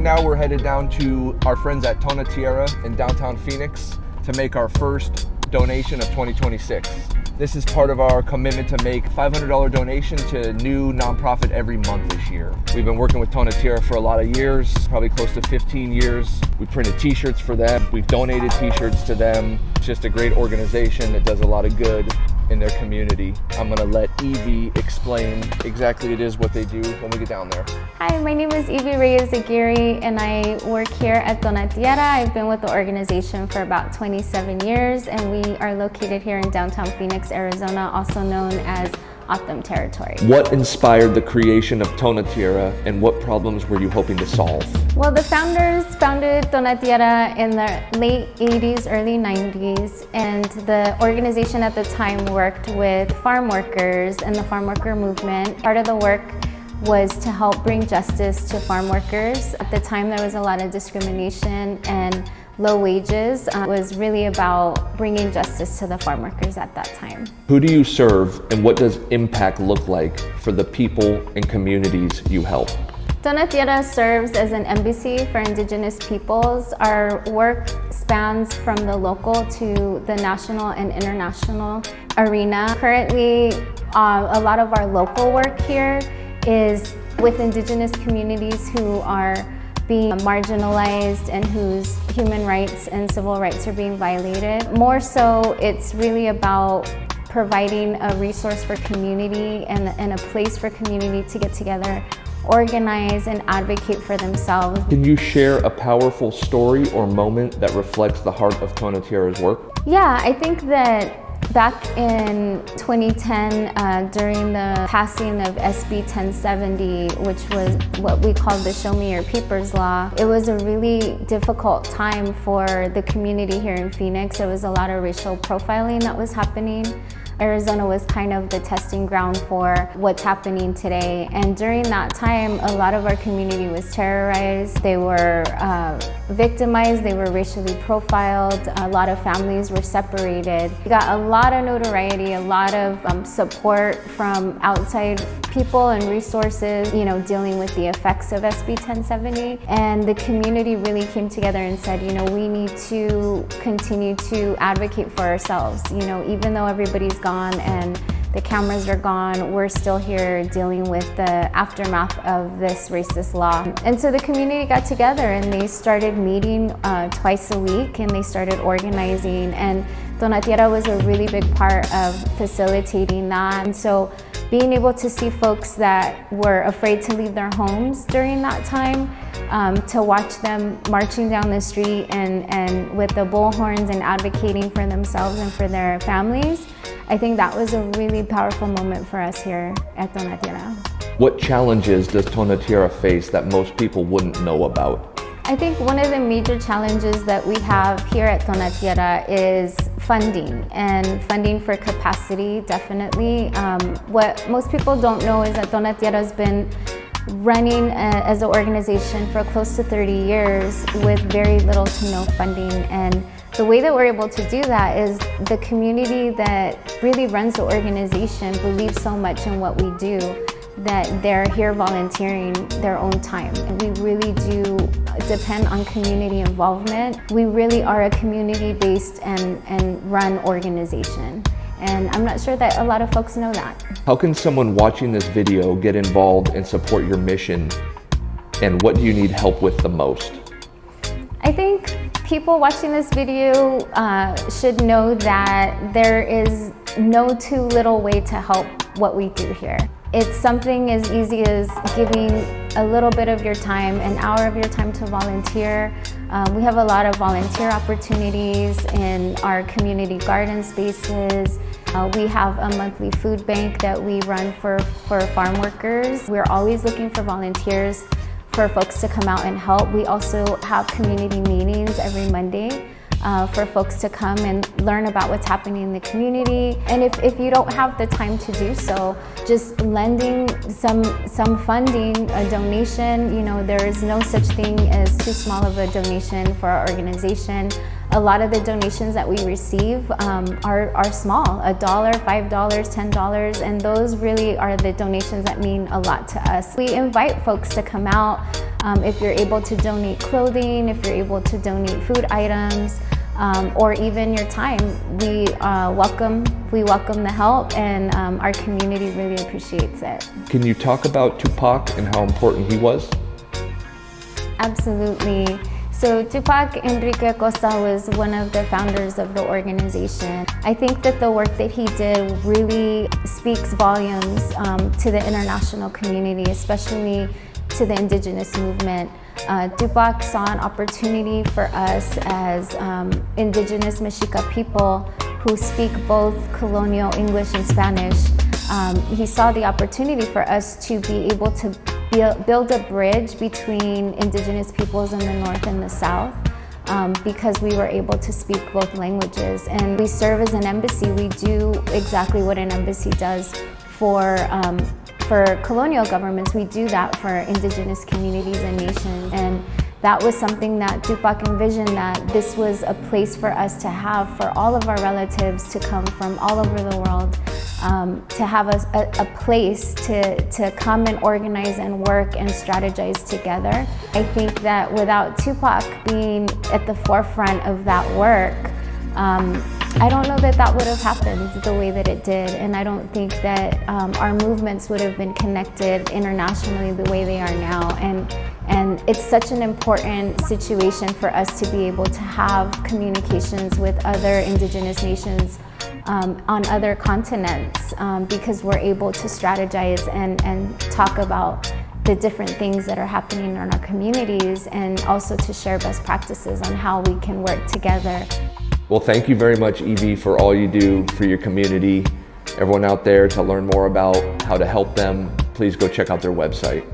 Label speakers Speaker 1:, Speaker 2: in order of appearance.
Speaker 1: now we're headed down to our friends at Tona Tierra in downtown Phoenix to make our first donation of 2026. This is part of our commitment to make $500 donation to a new nonprofit every month this year. We've been working with Tona Tierra for a lot of years, probably close to 15 years. We printed t-shirts for them. We've donated t-shirts to them. It's just a great organization that does a lot of good in their community. I'm gonna let Evie explain exactly what they do when we get down there.
Speaker 2: Hi, my name is Evie Reyes-Aguirre and I work here at Tona Tierra. I've been with the organization for about 27 years and we are located here in downtown Phoenix, Arizona, also known as Autumn Territory.
Speaker 1: What inspired the creation of Tona Tierra and what problems were you hoping to solve?
Speaker 2: Well, the founders founded Tona Tierra in the late 80s, early 90s, and the organization at the time worked with farm workers and the farm worker movement. Part of the work was to help bring justice to farm workers. At the time, there was a lot of discrimination and low wages. It was really about bringing justice to the farm workers at that time.
Speaker 1: Who do you serve and what does impact look like for the people and communities you help?
Speaker 2: Tona Tierra serves as an embassy for Indigenous peoples. Our work spans from the local to the national and international arena. Currently, a lot of our local work here is with Indigenous communities who are being marginalized and whose human rights and civil rights are being violated. More so, it's really about providing a resource for community and a place for community to get together, organize and advocate for themselves.
Speaker 1: Can you share a powerful story or moment that reflects the heart of Tona Tierra's work?
Speaker 2: Yeah, I think that back in 2010, during the passing of SB 1070, which was what we called the Show Me Your Papers law, it was a really difficult time for the community here in Phoenix. There was a lot of racial profiling that was happening. Arizona was kind of the testing ground for what's happening today. And during that time, a lot of our community was terrorized. They were victimized, they were racially profiled. A lot of families were separated. We got a lot of notoriety, a lot of support from outside people and resources, dealing with the effects of SB 1070. And the community really came together and said, we need to continue to advocate for ourselves. Even though everybody's gone and the cameras are gone, we're still here dealing with the aftermath of this racist law. And so the community got together and they started meeting twice a week and they started organizing, and Tona Tierra was a really big part of facilitating that. And so being able to see folks that were afraid to leave their homes during that time, to watch them marching down the street and with the bullhorns and advocating for themselves and for their families, I think that was a really powerful moment for us here at Tona Tierra.
Speaker 1: What challenges does Tona Tierra face that most people wouldn't know about?
Speaker 2: I think one of the major challenges that we have here at Tona Tierra is funding, and funding for capacity, definitely. What most people don't know is that Tona Tierra has been running as an organization for close to 30 years with very little to no funding. And the way that we're able to do that is the community that really runs the organization believes so much in what we do that they're here volunteering their own time. And we really do depend on community involvement. We really are a community-based and run organization. And I'm not sure that a lot of folks know that.
Speaker 1: How can someone watching this video get involved and support your mission? And what do you need help with the most?
Speaker 2: I think people watching this video should know that there is no too little way to help what we do here. It's something as easy as giving a little bit of your time, an hour of your time to volunteer. We have a lot of volunteer opportunities in our community garden spaces. We have a monthly food bank that we run for farm workers. We're always looking for volunteers for folks to come out and help. We also have community meetings every Monday for folks to come and learn about what's happening in the community. And if you don't have the time to do so, just lending some funding, a donation, there is no such thing as too small of a donation for our organization. A lot of the donations that we receive are small, $1, $5, $10, and those really are the donations that mean a lot to us. We invite folks to come out If you're able to donate clothing, if you're able to donate food items, or even your time, we welcome the help, and our community really appreciates it.
Speaker 1: Can you talk about Tupac and how important he was?
Speaker 2: Absolutely. So Tupac Enrique Acosta was one of the founders of the organization. I think that the work that he did really speaks volumes to the international community, especially to the Indigenous movement. Tupac saw an opportunity for us as Indigenous Mexica people who speak both colonial English and Spanish. He saw the opportunity for us to be able to build a bridge between Indigenous peoples in the North and the South, because we were able to speak both languages. And we serve as an embassy. We do exactly what an embassy does for colonial governments. We do that for Indigenous communities and nations. And that was something that Tupac envisioned, that this was a place for us to have for all of our relatives to come from all over the world, to have a place to come and organize and work and strategize together. I think that without Tupac being at the forefront of that work, I don't know that that would have happened the way that it did, and I don't think that our movements would have been connected internationally the way they are now. And it's such an important situation for us to be able to have communications with other Indigenous nations on other continents, because we're able to strategize and talk about the different things that are happening in our communities, and also to share best practices on how we can work together.
Speaker 1: Well, thank you very much, Evie, for all you do for your community. Everyone out there, to learn more about how to help them, please go check out their website.